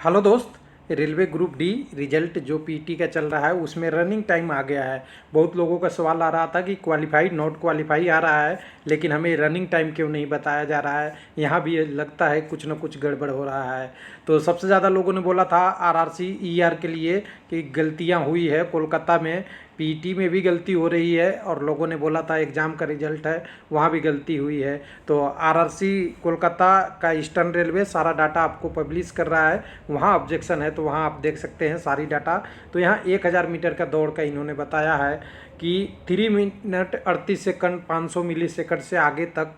Hello दोस्त। Railway group D result जो PT का चल रहा है उसमें रनिंग टाइम आ गया है। बहुत लोगों का सवाल आ रहा था कि क्वालिफाइड नॉट क्वालिफाई आ रहा है, लेकिन हमें रनिंग टाइम क्यों नहीं बताया जा रहा है। यहाँ भी ये लगता है कुछ ना कुछ गड़बड़ हो रहा है। तो सबसे ज़्यादा लोगों ने बोला था आरआरसी ईआर के लिए कि गलतियाँ हुई है कोलकाता में, पीटी में भी गलती हो रही है, और लोगों ने बोला था एग्ज़ाम का रिजल्ट है वहाँ भी गलती हुई है। तो आरआरसी कोलकाता का ईस्टर्न रेलवे सारा डाटा आपको पब्लिश कर रहा है, वहाँ ऑब्जेक्शन है तो वहाँ आप देख सकते हैं सारी डाटा। तो यहाँ 1000 मीटर का दौड़ का इन्होंने बताया है कि 3 मिनट 38 सेकंड 500 मिली सेकंड से आगे तक,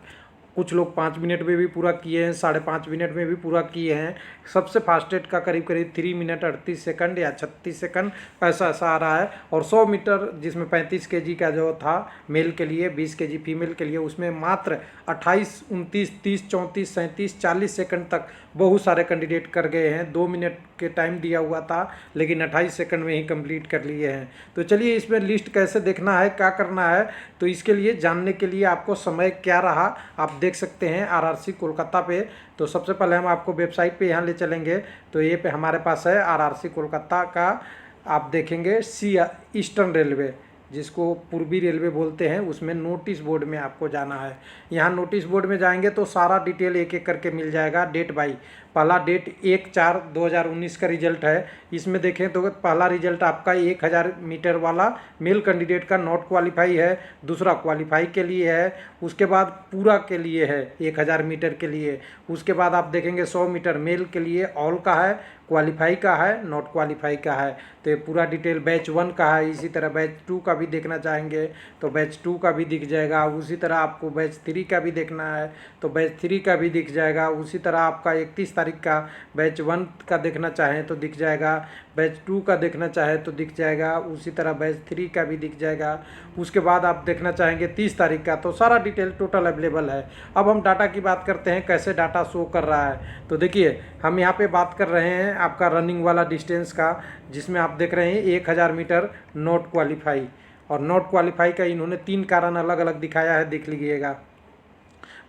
कुछ लोग 5 मिनट में भी पूरा किए हैं, 5.5 मिनट में भी पूरा किए हैं। सबसे फास्टेस्ट का करीब करीब 3 मिनट 38 सेकंड या 36 सेकंड ऐसा आ रहा है। और 100 मीटर जिसमें 35 केजी का जो था मेल के लिए, 20 केजी फीमेल के लिए, उसमें मात्र 28, 29, 30, 34, 37, 40 सेकंड तक बहुत सारे कैंडिडेट कर गए हैं। 2 मिनट के टाइम दिया हुआ था लेकिन 28 सेकंड में ही कंप्लीट कर लिए हैं। तो चलिए इसमें लिस्ट कैसे देखना है, क्या करना है, तो इसके लिए जानने के लिए आपको समय क्या रहा आप देख सकते हैं आरआरसी कोलकाता पे। तो सबसे पहले हम आपको वेबसाइट पे यहाँ ले चलेंगे। तो ये पे हमारे पास है आरआरसी कोलकाता का, आप देखेंगे सी ईस्टर्न रेलवे जिसको पूर्वी रेलवे बोलते हैं, उसमें नोटिस बोर्ड में आपको जाना है। यहाँ नोटिस बोर्ड में जाएंगे तो सारा डिटेल एक एक करके मिल जाएगा डेट बाई। पहला डेट 1/4/2019 का रिजल्ट है। इसमें देखें तो पहला रिजल्ट आपका 1000 मीटर वाला मेल कैंडिडेट का नॉट क्वालिफाई है, दूसरा क्वालिफाई के लिए है, उसके बाद पूरा के लिए है 1000 मीटर के लिए। उसके बाद आप देखेंगे 100 मीटर मेल के लिए ऑल का है, क्वालिफाई का है, नॉट क्वालिफाई का है। तो ये पूरा डिटेल बैच 1 का है। इसी तरह बैच 2 का भी देखना चाहेंगे तो बैच 2 का भी दिख जाएगा। उसी तरह आपको बैच 3 का भी देखना है तो बैच 3 का भी दिख जाएगा। उसी तरह आपका 31 तारीख का बैच 1 का देखना चाहें तो दिख जाएगा, बैच 2 का देखना चाहे तो दिख जाएगा, उसी तरह बैच 3 का भी दिख जाएगा। उसके बाद आप देखना चाहेंगे 30 तारीख का, तो सारा डिटेल टोटल अवेलेबल है। अब हम डाटा की बात करते हैं कैसे डाटा शो कर रहा है। तो देखिए हम यहाँ पे बात कर रहे हैं आपका रनिंग वाला डिस्टेंस का, जिसमें आप देख रहे हैं 1000 मीटर नॉट क्वालिफाई। और नॉट क्वालिफाई का इन्होंने 3 कारण अलग अलग दिखाया है, देख लीजिएगा।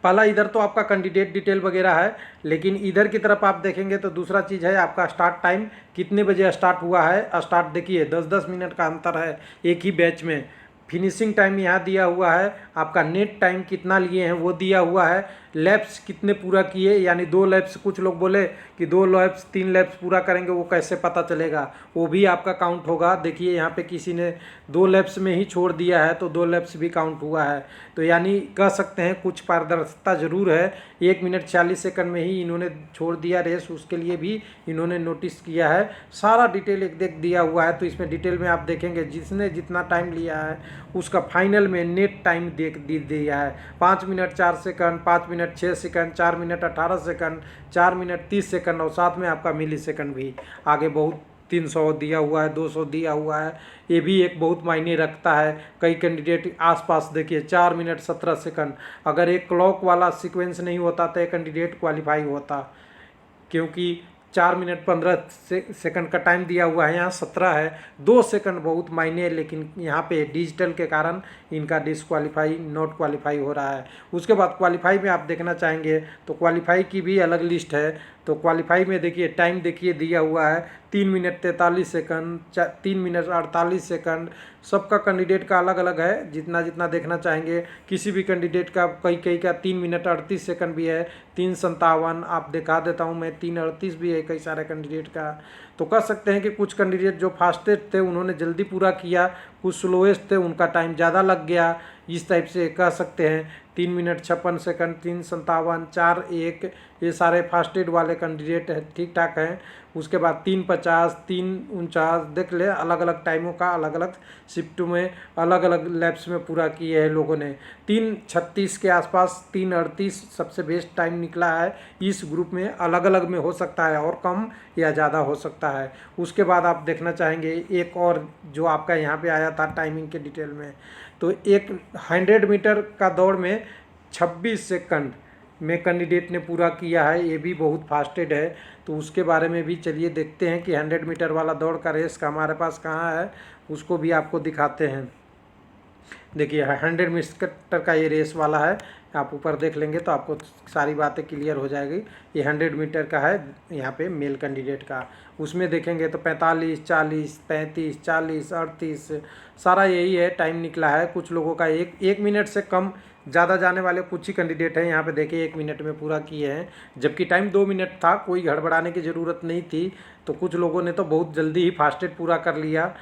पहला इधर तो आपका कैंडिडेट डिटेल वगैरह है, लेकिन इधर की तरफ आप देखेंगे तो दूसरा चीज़ है आपका स्टार्ट टाइम, कितने बजे स्टार्ट हुआ है। स्टार्ट देखिए 10-10 मिनट का अंतर है एक ही बैच में। फिनिशिंग टाइम यहाँ दिया हुआ है, आपका नेट टाइम कितना लिए हैं वो दिया हुआ है, लैप्स कितने पूरा किए, यानी 2 लैप्स, कुछ लोग बोले कि 2 लैप्स 3 लैप्स पूरा करेंगे, वो कैसे पता चलेगा, वो भी आपका काउंट होगा। देखिए यहाँ पे किसी ने 2 लैप्स में ही छोड़ दिया है तो 2 लैप्स भी काउंट हुआ है। तो यानी कह सकते हैं कुछ पारदर्शिता ज़रूर है। 1 मिनट 40 सेकंड में ही इन्होंने छोड़ दिया रेस, उसके लिए भी इन्होंने नोटिस किया है। सारा डिटेल एक देख दिया हुआ है। तो इसमें डिटेल में आप देखेंगे जिसने जितना टाइम लिया है उसका फाइनल में नेट टाइम देख दिया है। 5 minute 4 second, 5 minute 6 second, 4 minute 18 second, 4 minute 30 second, और साथ में आपका मिली सेकंड भी आगे बहुत 300 दिया हुआ है, 200 दिया हुआ है। ये भी एक बहुत मायने रखता है। कई कैंडिडेट आसपास देखिए 4 मिनट 17 सेकंड, अगर एक क्लॉक वाला सीक्वेंस नहीं होता तो एक कैंडिडेट क्वालिफाई होता, क्योंकि 4 मिनट 15 सेकंड का टाइम दिया हुआ है, यहाँ 17 है, 2 सेकंड बहुत मायने है, लेकिन यहाँ पे डिजिटल के कारण इनका डिसक्वालीफाई नॉट क्वालिफाई हो रहा है। उसके बाद क्वालिफाई में आप देखना चाहेंगे तो क्वालिफाई की भी अलग लिस्ट है। तो क्वालिफाई में देखिए टाइम देखिए दिया हुआ है 3 मिनट 43 सेकंड, 3 मिनट 48 सेकंड, सबका कैंडिडेट का अलग अलग है। जितना जितना देखना चाहेंगे, किसी भी कैंडिडेट का कई कई का 3 मिनट 38 सेकंड भी है, 3:57 आप दिखा देता हूँ मैं, 3:38 भी है कई सारे कैंडिडेट का। तो कह सकते हैं कि कुछ कैंडिडेट जो फास्टेस्ट थे उन्होंने जल्दी पूरा किया, कुछ स्लोएस्ट थे उनका टाइम ज़्यादा लग गया, इस टाइप से कह सकते हैं। 3 मिनट 56 सेकंड, 3:57, 4:1, ये सारे फास्टेड वाले कैंडिडेट ठीक ठाक हैं। उसके बाद 3:50, 3:49 देख ले, अलग अलग टाइमों का अलग अलग शिफ्ट में अलग अलग लैब्स में पूरा किए हैं लोगों ने। 3:36 के आसपास, 3:38 सबसे बेस्ट टाइम निकला है इस ग्रुप में। अलग अलग में हो सकता है और कम या ज़्यादा हो सकता है। उसके बाद आप देखना चाहेंगे एक और जो आपका यहाँ पे आया था टाइमिंग के डिटेल में, तो एक 100 मीटर का दौड़ में 26 सेकंड में कैंडिडेट ने पूरा किया है, ये भी बहुत फास्टेड है। तो उसके बारे में भी चलिए देखते हैं कि 100 मीटर वाला दौड़ का रेस का हमारे पास कहाँ है, उसको भी आपको दिखाते हैं। देखिए 100 मीटर का ये रेस वाला है, आप ऊपर देख लेंगे तो आपको सारी बातें क्लियर हो जाएगी। ये 100 मीटर का है यहाँ पे मेल कैंडिडेट का। उसमें देखेंगे तो 45, 40, 35, 40, 38 सारा यही है टाइम निकला है। कुछ लोगों का एक मिनट से कम ज़्यादा जाने वाले कुछ ही कैंडिडेट हैं यहाँ पे देखिए 1 मिनट में पूरा किए हैं, जबकि टाइम 2 मिनट था। कोई गड़बड़ाने की ज़रूरत नहीं थी, तो कुछ लोगों ने तो बहुत जल्दी ही फास्टेड पूरा कर लिया।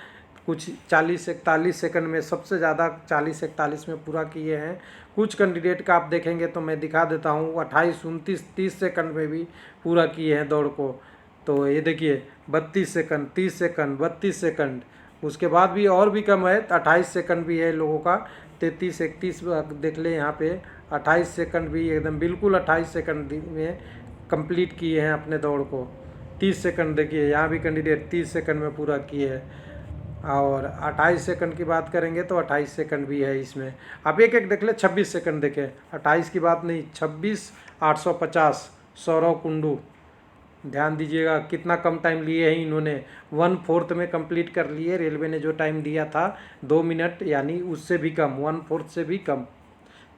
कुछ 40-41 सेकंड में, सबसे ज़्यादा 40-41 में पूरा किए हैं। कुछ कैंडिडेट का आप देखेंगे तो मैं दिखा देता हूँ 28, 29, 30 सेकंड में भी पूरा किए हैं दौड़ को। तो ये देखिए 32 सेकंड, 30 सेकंड, 32 सेकंड, उसके बाद भी और भी कम है 28 सेकंड भी है लोगों का। 33, 31 देख ले यहाँ पे 28 सेकंड भी एकदम बिल्कुल 28 सेकंड में कंप्लीट किए हैं अपने दौड़ को। 30 सेकंड देखिए यहाँ भी कैंडिडेट 30 सेकंड में पूरा किए हैं। और 28 सेकंड की बात करेंगे तो 28 सेकंड भी है इसमें। आप एक एक देख ले। 26 सेकंड देखें, 28 की बात नहीं, 26, 850 सौरव कुंडू। ध्यान दीजिएगा कितना कम टाइम लिए हैं इन्होंने, 1/4 में कंप्लीट कर लिए। रेलवे ने जो टाइम दिया था 2 मिनट, यानी उससे भी कम, 1/4 से भी कम।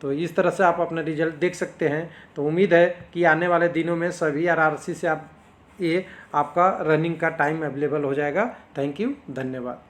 तो इस तरह से आप अपना रिजल्ट देख सकते हैं। तो उम्मीद है कि आने वाले दिनों में सभी आरआरसी से आप ये आपका रनिंग का टाइम अवेलेबल हो जाएगा। थैंक यू, धन्यवाद।